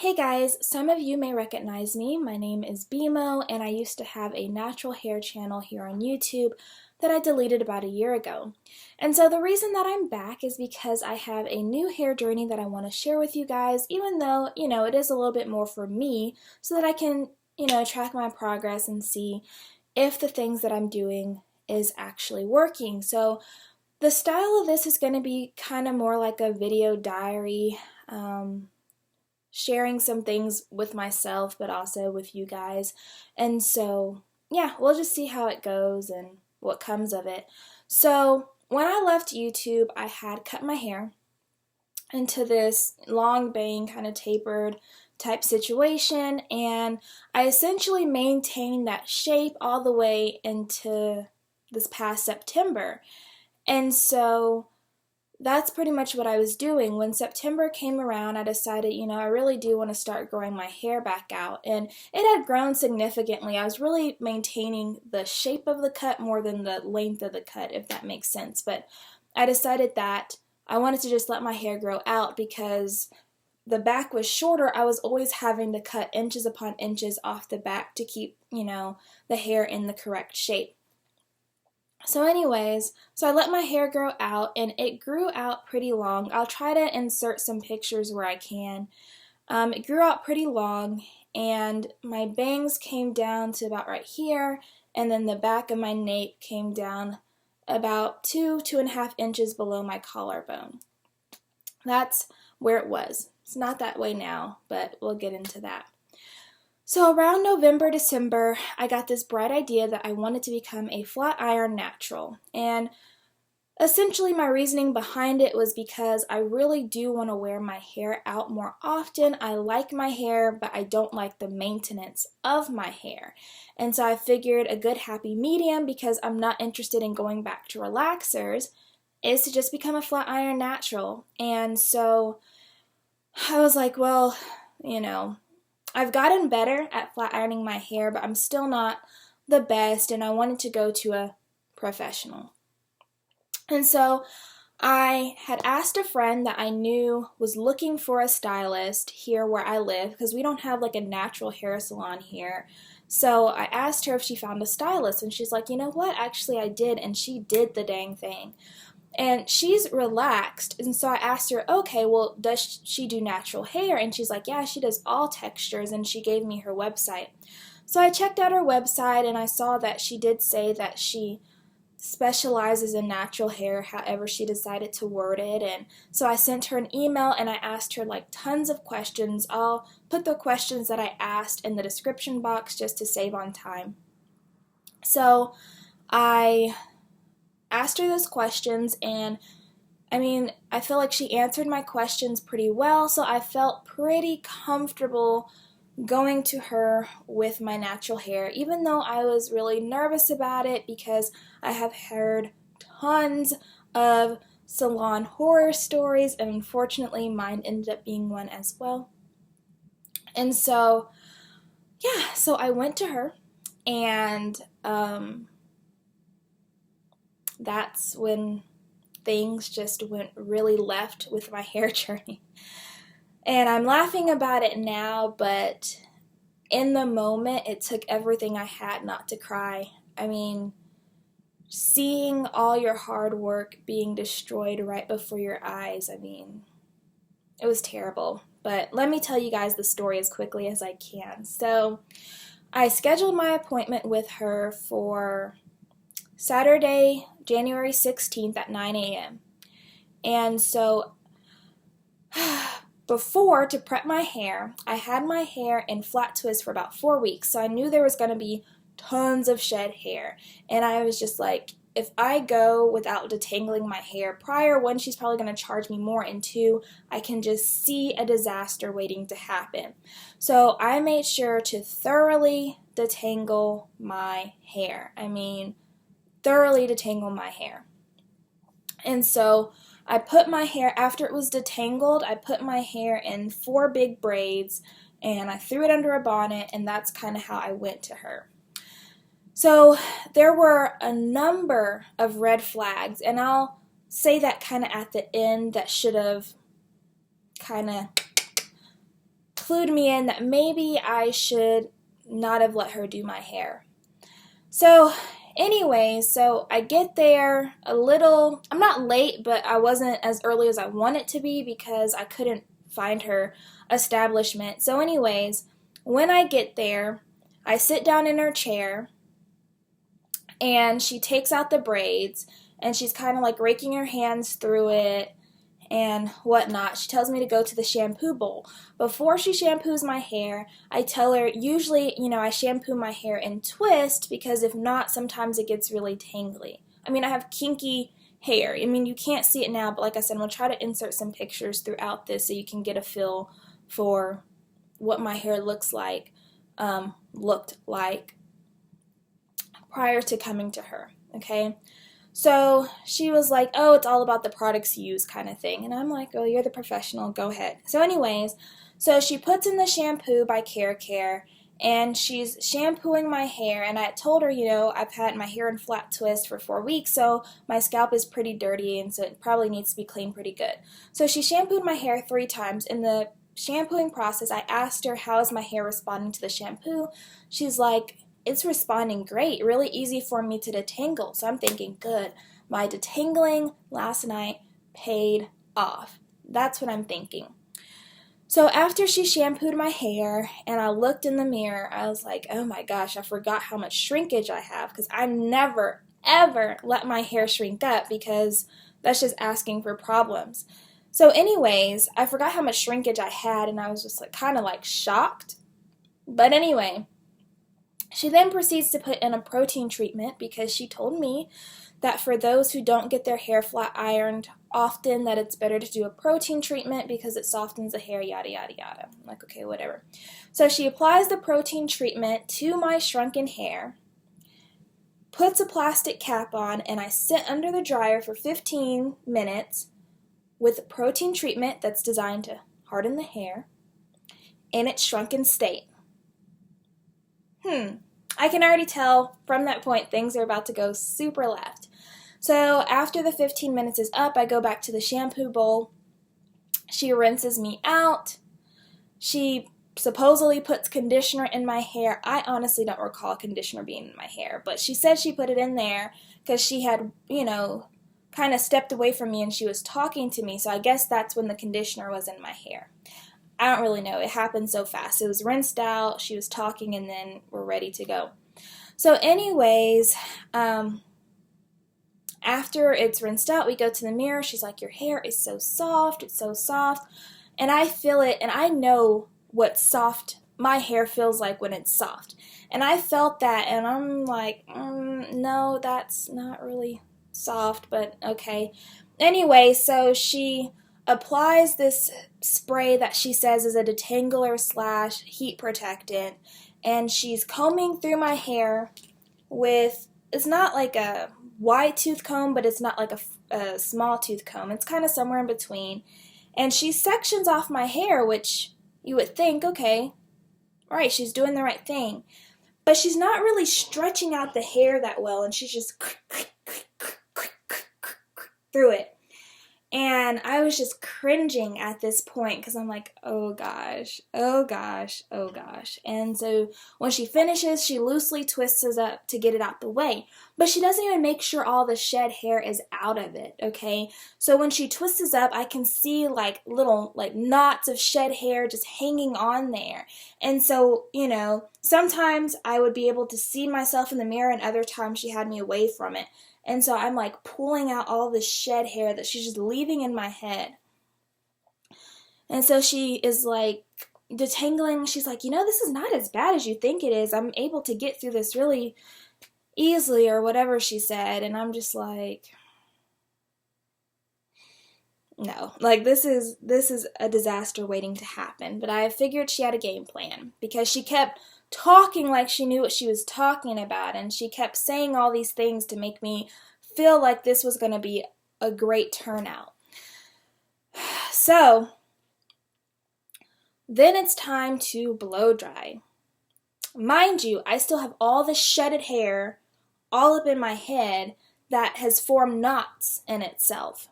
Hey guys, some of you may recognize me. My name is BMO and I used to have a natural hair channel here on YouTube that I deleted about a year ago. And so the reason that I'm back is because I have a new hair journey that I want to share with you guys, even though, it is a little bit more for me so that I can, track my progress and see if the things that I'm doing is actually working. So the style of this is going to be kind of more like a video diary, sharing some things with myself, but also with you guys. And so, yeah, we'll just see how it goes and what comes of it. So, when I left YouTube, I had cut my hair into this long bang, kind of tapered type situation, and I essentially maintained that shape all the way into this past September. And so, that's pretty much what I was doing. When September came around, I decided, I really do want to start growing my hair back out. And it had grown significantly. I was really maintaining the shape of the cut more than the length of the cut, if that makes sense. But I decided that I wanted to just let my hair grow out because the back was shorter. I was always having to cut inches upon inches off the back to keep, the hair in the correct shape. So anyways, I let my hair grow out, and it grew out pretty long. I'll try to insert some pictures where I can. It grew out pretty long, and my bangs came down to about right here, and then the back of my nape came down about 2.5 inches below my collarbone. That's where it was. It's not that way now, but we'll get into that. So around November, December, I got this bright idea that I wanted to become a flat iron natural. And essentially my reasoning behind it was because I really do want to wear my hair out more often. I like my hair, but I don't like the maintenance of my hair. And so I figured a good happy medium, because I'm not interested in going back to relaxers, is to just become a flat iron natural. And so I was like, well, I've gotten better at flat ironing my hair, but I'm still not the best, and I wanted to go to a professional. And so I had asked a friend that I knew was looking for a stylist here where I live, because we don't have like a natural hair salon here. So I asked her if she found a stylist, and she's like, you know what, actually I did, and she did the dang thing. And she's relaxed, and so I asked her, okay, well, does she do natural hair? And she's like, yeah, she does all textures, and she gave me her website. So I checked out her website, and I saw that she did say that she specializes in natural hair, however she decided to word it. And so I sent her an email, and I asked her like tons of questions. I'll put the questions that I asked in the description box just to save on time. So I asked her those questions, and I feel like she answered my questions pretty well, so I felt pretty comfortable going to her with my natural hair, even though I was really nervous about it because I have heard tons of salon horror stories, and unfortunately mine ended up being one as well. And so, yeah, so I went to her, and that's when things just went really left with my hair journey. And I'm laughing about it now, but in the moment, it took everything I had not to cry. Seeing all your hard work being destroyed right before your eyes, it was terrible. But let me tell you guys the story as quickly as I can. So I scheduled my appointment with her for Saturday, January 16th at 9 a.m. And so before, to prep my hair, I had my hair in flat twist for about 4 weeks. So I knew there was going to be tons of shed hair. And I was just like, if I go without detangling my hair prior, one, she's probably going to charge me more, and two, I can just see a disaster waiting to happen. So I made sure to thoroughly detangle my hair. Thoroughly detangle my hair. And so I put my hair, after it was detangled, I put my hair in 4 big braids, and I threw it under a bonnet, and that's kind of how I went to her. So there were a number of red flags, and I'll say that kind of at the end that should have kind of clued me in that maybe I should not have let her do my hair. So anyway, so I get there a little, I'm not late, but I wasn't as early as I wanted to be because I couldn't find her establishment. So anyways, when I get there, I sit down in her chair and she takes out the braids and she's kind of like raking her hands through it and whatnot. She tells me to go to the shampoo bowl. Before she shampoos my hair, I tell her, usually, I shampoo my hair in twist because if not, sometimes it gets really tangly. I mean, I have kinky hair. I mean, you can't see it now, but like I said, I'm going to try to insert some pictures throughout this so you can get a feel for what my hair looked like prior to coming to her, okay? So she was like, oh, it's all about the products you use kind of thing. And I'm like, oh, you're the professional, go ahead. So anyways, so she puts in the shampoo by Care, and she's shampooing my hair. And I told her, I've had my hair in flat twist for 4 weeks, so my scalp is pretty dirty, and so it probably needs to be cleaned pretty good. So she shampooed my hair 3 times. In the shampooing process, I asked her, how is my hair responding to the shampoo? She's like, it's responding great, really easy for me to detangle. So I'm thinking, good, my detangling last night paid off. That's what I'm thinking. So after she shampooed my hair and I looked in the mirror, I was like, oh my gosh, I forgot how much shrinkage I have because I never, ever let my hair shrink up because that's just asking for problems. So anyways, I forgot how much shrinkage I had and I was just kind of shocked. But anyway, she then proceeds to put in a protein treatment because she told me that for those who don't get their hair flat ironed often, that it's better to do a protein treatment because it softens the hair, yada, yada, yada. I'm like, okay, whatever. So she applies the protein treatment to my shrunken hair, puts a plastic cap on, and I sit under the dryer for 15 minutes with a protein treatment that's designed to harden the hair in its shrunken state. I can already tell from that point things are about to go super left. So after the 15 minutes is up, I go back to the shampoo bowl. She rinses me out. She supposedly puts conditioner in my hair. I honestly don't recall conditioner being in my hair, but she said she put it in there because she had, kind of stepped away from me and she was talking to me. So I guess that's when the conditioner was in my hair. I don't really know. It happened so fast. It was rinsed out, she was talking, and then we're ready to go. So anyways, after it's rinsed out, we go to the mirror. She's like, your hair is so soft. It's so soft. And I feel it, and I know what soft my hair feels like when it's soft. And I felt that, and I'm like, no, that's not really soft, but okay. Anyway, so she applies this spray that she says is a detangler / heat protectant, and she's combing through my hair with, it's not like a wide tooth comb, but it's not like a small tooth comb. It's kind of somewhere in between. And she sections off my hair, which you would think, okay, all right, she's doing the right thing. But she's not really stretching out the hair that well, and she's just through it. And I was just cringing at this point because I'm like, oh gosh, oh gosh, oh gosh. And so when she finishes, she loosely twists it up to get it out the way. But she doesn't even make sure all the shed hair is out of it, okay? So when she twists it up, I can see little knots of shed hair just hanging on there. And so, sometimes I would be able to see myself in the mirror and other times she had me away from it. And so I'm pulling out all the shed hair that she's just leaving in my head. And so she is detangling. She's like, this is not as bad as you think it is. I'm able to get through this really easily or whatever she said. And I'm just like, no, this is a disaster waiting to happen. But I figured she had a game plan because she kept talking like she knew what she was talking about, and she kept saying all these things to make me feel like this was going to be a great turnout. So then it's time to blow dry. Mind you, I still have all the shedded hair all up in my head that has formed knots in itself.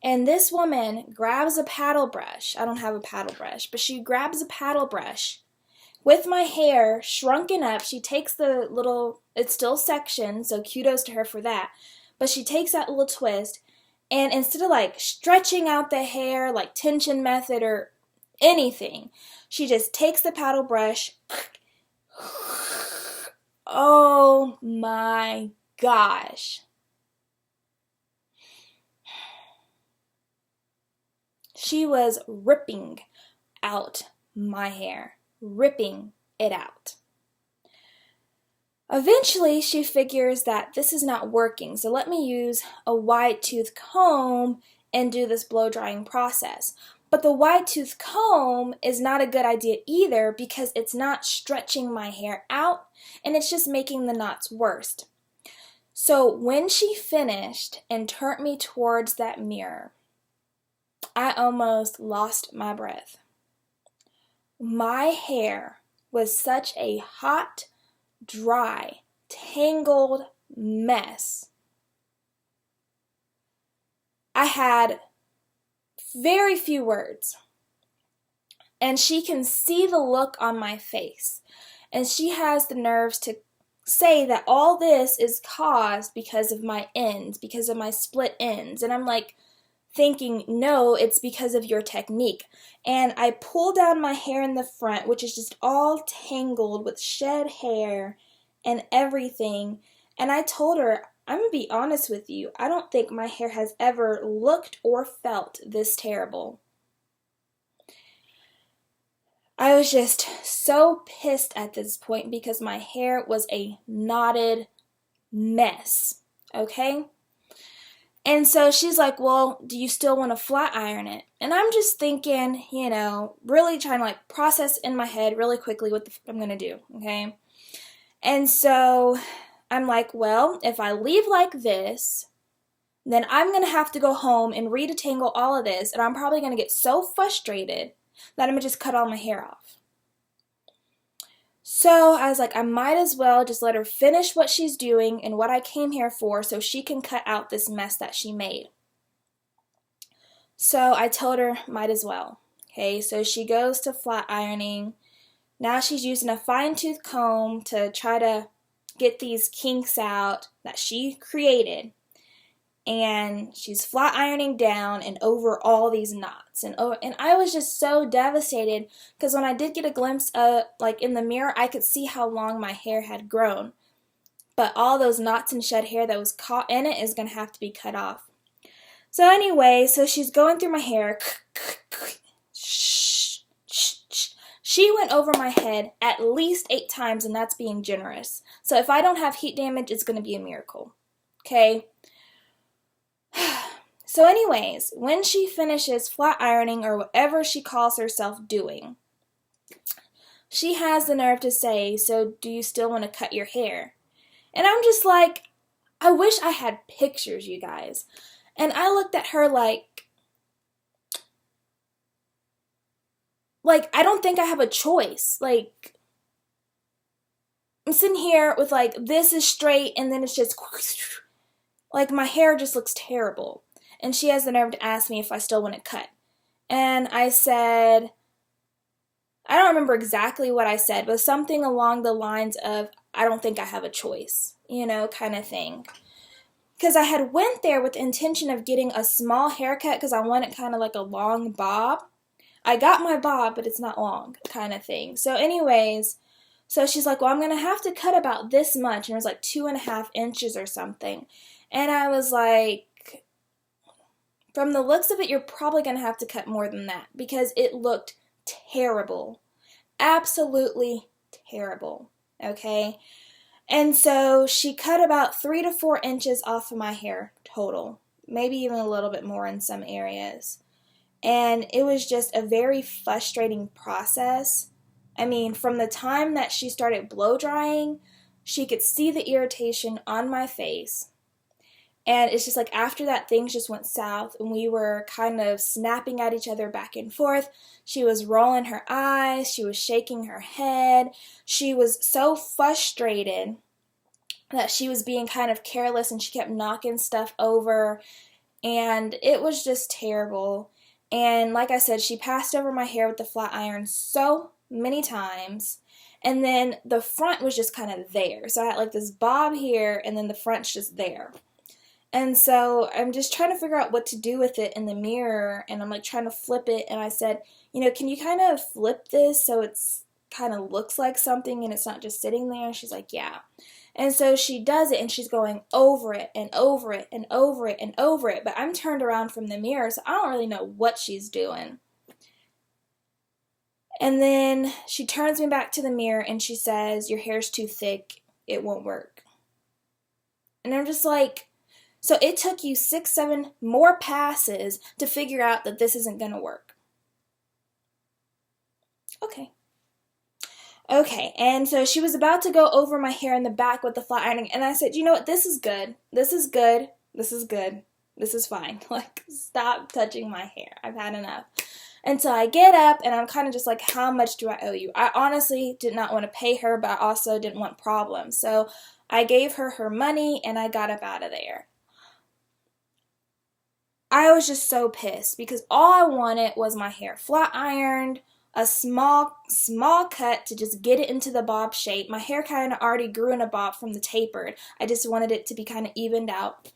And this woman grabs a paddle brush. I don't have a paddle brush, but she grabs a paddle brush with my hair shrunken up. She takes the little, it's still sectioned, so kudos to her for that. But she takes that little twist, and instead of like stretching out the hair like tension method or anything, she just takes the paddle brush. Oh my gosh. She was ripping out my hair, ripping it out. Eventually, she figures that this is not working, so let me use a wide tooth comb and do this blow drying process. But the wide tooth comb is not a good idea either because it's not stretching my hair out and it's just making the knots worse. So when she finished and turned me towards that mirror, I almost lost my breath. My hair was such a hot, dry, tangled mess. I had very few words. And she can see the look on my face. And she has the nerves to say that all this is caused because of my ends, because of my split ends. And I'm like thinking, no, it's because of your technique. And I pull down my hair in the front, which is just all tangled with shed hair and everything. And I told her, I'm going to be honest with you, I don't think my hair has ever looked or felt this terrible. I was just so pissed at this point because my hair was a knotted mess, okay? And so she's like, well, do you still want to flat iron it? And I'm just thinking, really trying to like process in my head really quickly what I'm going to do, okay? And so I'm like, well, if I leave like this, then I'm going to have to go home and re-detangle all of this, and I'm probably going to get so frustrated that I'm going to just cut all my hair off. So I was like, I might as well just let her finish what she's doing and what I came here for so she can cut out this mess that she made. So I told her, might as well. Okay, so she goes to flat ironing. Now she's using a fine-tooth comb to try to get these kinks out that she created. And she's flat ironing down and over all these knots. And I was just so devastated because when I did get a glimpse of, like in the mirror, I could see how long my hair had grown. But all those knots and shed hair that was caught in it is going to have to be cut off. So anyway, so she's going through my hair. She went over my head at least 8 times, and that's being generous. So if I don't have heat damage, it's going to be a miracle. Okay? So anyways, when she finishes flat ironing or whatever she calls herself doing, she has the nerve to say, so do you still want to cut your hair? And I'm just like, I wish I had pictures, you guys. And I looked at her like I don't think I have a choice. Like, I'm sitting here with like, this is straight and then it's just, like my hair just looks terrible. And she has the nerve to ask me if I still want it cut. And I said, I don't remember exactly what I said, but something along the lines of, I don't think I have a choice, kind of thing. Because I had went there with the intention of getting a small haircut because I wanted kind of like a long bob. I got my bob, but it's not long, kind of thing. So anyways, so she's like, well, I'm going to have to cut about this much. And it was like 2.5 inches or something. And I was like, from the looks of it, you're probably going to have to cut more than that because it looked terrible. Absolutely terrible. Okay? And so she cut about 3 to 4 inches off of my hair total. Maybe even a little bit more in some areas. And it was just a very frustrating process. I mean, from the time that she started blow drying, she could see the irritation on my face. And it's just like after that, things just went south and we were kind of snapping at each other back and forth. She was rolling her eyes. She was shaking her head. She was so frustrated that she was being kind of careless and she kept knocking stuff over. and it was just terrible. And like I said, she passed over my hair with the flat iron so many times. And then the front was just kind of there. So I had like this bob here, and then the front's just there. And so I'm just trying to figure out what to do with it in the mirror, and I'm like trying to flip it, and I said, can you kind of flip this so it's kind of looks like something and it's not just sitting there? And she's like, yeah. And so she does it, and she's going over it and over it and over it and over it, but I'm turned around from the mirror, so I don't really know what she's doing. And then she turns me back to the mirror and she says, your hair's too thick, it won't work. And I'm just like, so it took you 6, 7 more passes to figure out that this isn't going to work. Okay, and so she was about to go over my hair in the back with the flat ironing, and I said, you know what, this is good. This is good. This is good. This is fine. Like, stop touching my hair. I've had enough. And so I get up, and I'm kind of just like, how much do I owe you? I honestly did not want to pay her, but I also didn't want problems. So I gave her her money, and I got up out of there. I was just so pissed because all I wanted was my hair flat ironed, a small cut to just get it into the bob shape. My hair kind of already grew in a bob from the tapered. I just wanted it to be kind of evened out.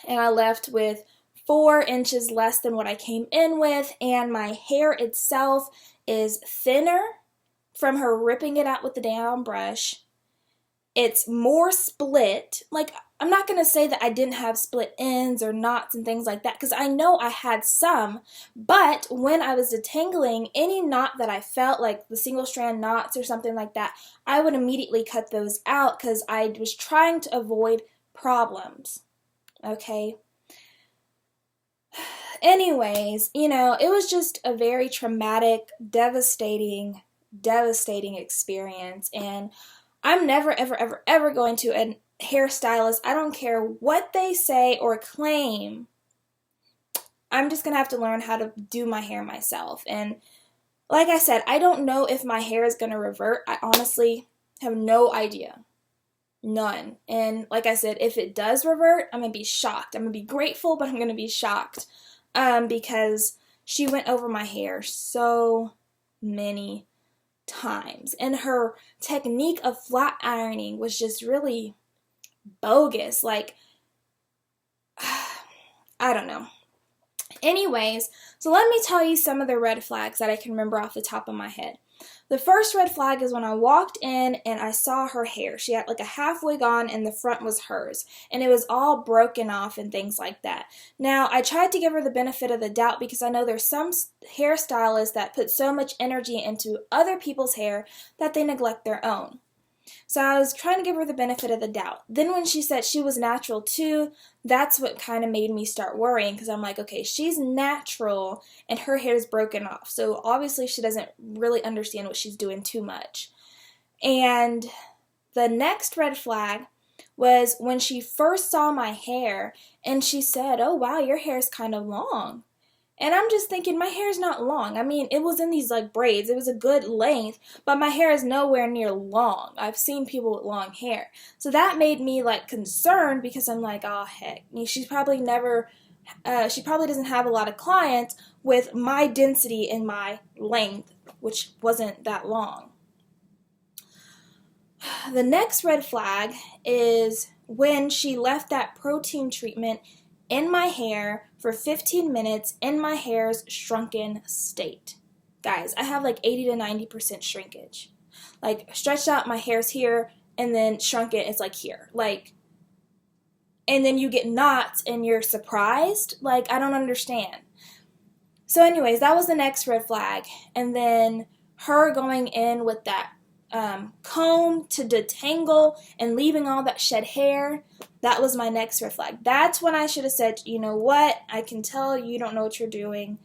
And I left with 4 inches less than what I came in with, and my hair itself is thinner from her ripping it out with the down brush. It's more split. Like, I'm not going to say that I didn't have split ends or knots and things like that, because I know I had some, but when I was detangling, any knot that I felt, like the single strand knots or something like that, I would immediately cut those out because I was trying to avoid problems, okay? Anyways, it was just a very traumatic, devastating experience, and I'm never, ever, ever, ever going to a hairstylist. I don't care what they say or claim. I'm just going to have to learn how to do my hair myself. And like I said, I don't know if my hair is going to revert. I honestly have no idea. None. And like I said, if it does revert, I'm going to be shocked. I'm going to be grateful, but I'm going to be shocked because she went over my hair so many times, and her technique of flat ironing was just really bogus. Like, I don't know. Anyways, so let me tell you some of the red flags that I can remember off the top of my head. The first red flag is when I walked in and I saw her hair. She had like a half wig on and the front was hers. And it was all broken off and things like that. Now, I tried to give her the benefit of the doubt because I know there's some hairstylists that put so much energy into other people's hair that they neglect their own. So I was trying to give her the benefit of the doubt. Then when she said she was natural too, that's what kind of made me start worrying, because I'm like, okay, she's natural and her hair is broken off. So obviously she doesn't really understand what she's doing too much. And the next red flag was when she first saw my hair and she said, oh wow, your hair is kind of long. And I'm just thinking, my hair's not long. I mean, it was in these like braids. It was a good length, but my hair is nowhere near long. I've seen people with long hair. So that made me like concerned, because I'm like, oh heck, she probably doesn't have a lot of clients with my density and my length, which wasn't that long. The next red flag is when she left that protein treatment in my hair for 15 minutes in my hair's shrunken state. Guys, I have like 80 to 90% shrinkage. Like, stretched out, my hair's here, and then shrunk it, it's like here. Like, and then you get knots and you're surprised. Like, I don't understand. So anyways, that was the next red flag. And then her going in with that comb to detangle and leaving all that shed hair, that was my next red flag. That's when I should have said, you know what, I can tell you don't know what you're doing.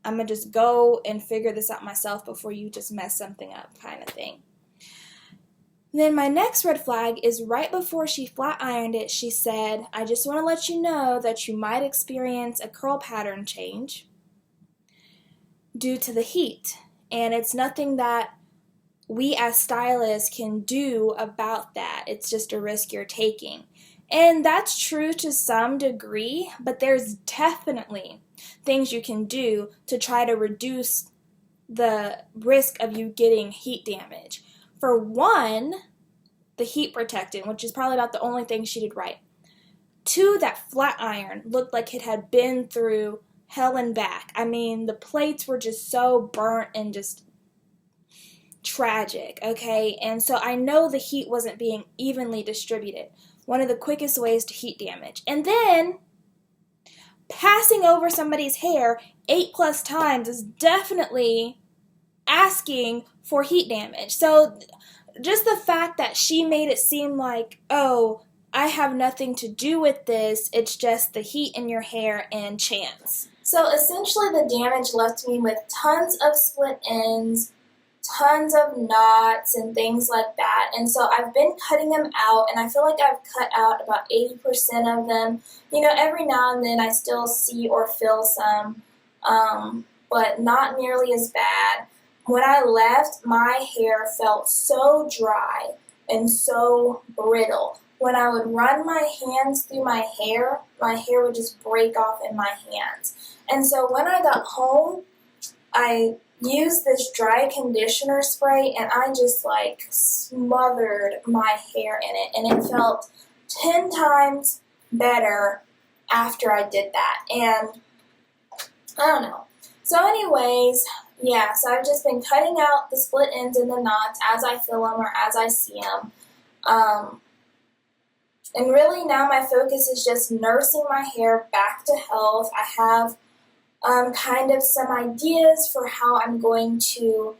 I'm going to just go and figure this out myself before you just mess something up, kind of thing. Then my next red flag is right before she flat ironed it, she said, I just want to let you know that you might experience a curl pattern change due to the heat. And it's nothing that we as stylists can do about that. It's just a risk you're taking. And that's true to some degree, but there's definitely things you can do to try to reduce the risk of you getting heat damage. For one, the heat protectant, which is probably about the only thing she did right. Two, that flat iron looked like it had been through hell and back. I mean, the plates were just so burnt and just tragic, okay? And so I know the heat wasn't being evenly distributed. One of the quickest ways to heat damage. And then passing over somebody's hair 8+ times is definitely asking for heat damage. So just the fact that she made it seem like, oh, I have nothing to do with this, it's just the heat in your hair and chance. So essentially the damage left me with tons of split ends, tons of knots and things like that. And so I've been cutting them out, and I feel like I've cut out about 80% of them. You know, every now and then I still see or feel some, but not nearly as bad. When I left, my hair felt so dry and so brittle. When I would run my hands through my hair would just break off in my hands. And so when I got home, I used this dry conditioner spray, and I just like smothered my hair in it, and it felt 10 times better after I did that. And I don't know. So anyways, yeah, so I've just been cutting out the split ends and the knots as I feel them or as I see them. And really now my focus is just nursing my hair back to health. I have kind of some ideas for how I'm going to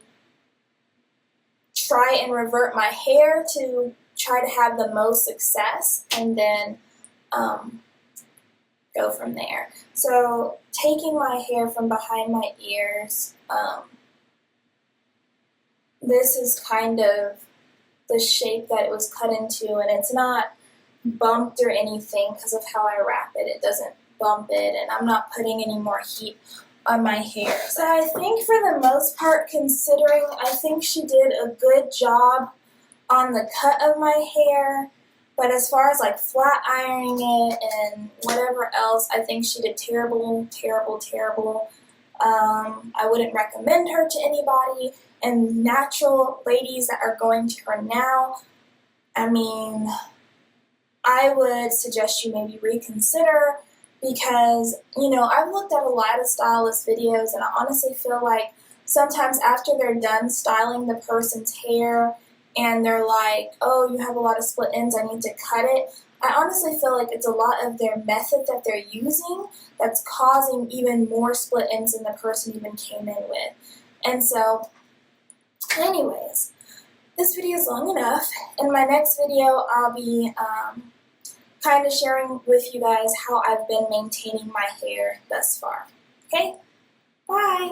try and revert my hair to try to have the most success, and then go from there. So taking my hair from behind my ears, this is kind of the shape that it was cut into, and it's not bumped or anything because of how I wrap it. It doesn't bump it, and I'm not putting any more heat on my hair. So I think for the most part, considering, I think she did a good job on the cut of my hair, but as far as like flat ironing it and whatever else, I think she did terrible, terrible, terrible. I wouldn't recommend her to anybody, and natural ladies that are going to her now, I mean, I would suggest you maybe reconsider, because, you know, I've looked at a lot of stylist videos, and I honestly feel like sometimes after they're done styling the person's hair and they're like, oh, you have a lot of split ends, I need to cut it, I honestly feel like it's a lot of their method that they're using that's causing even more split ends than the person even came in with. And so, anyways, this video is long enough. In my next video, I'll be kind of sharing with you guys how I've been maintaining my hair thus far. Okay? Bye!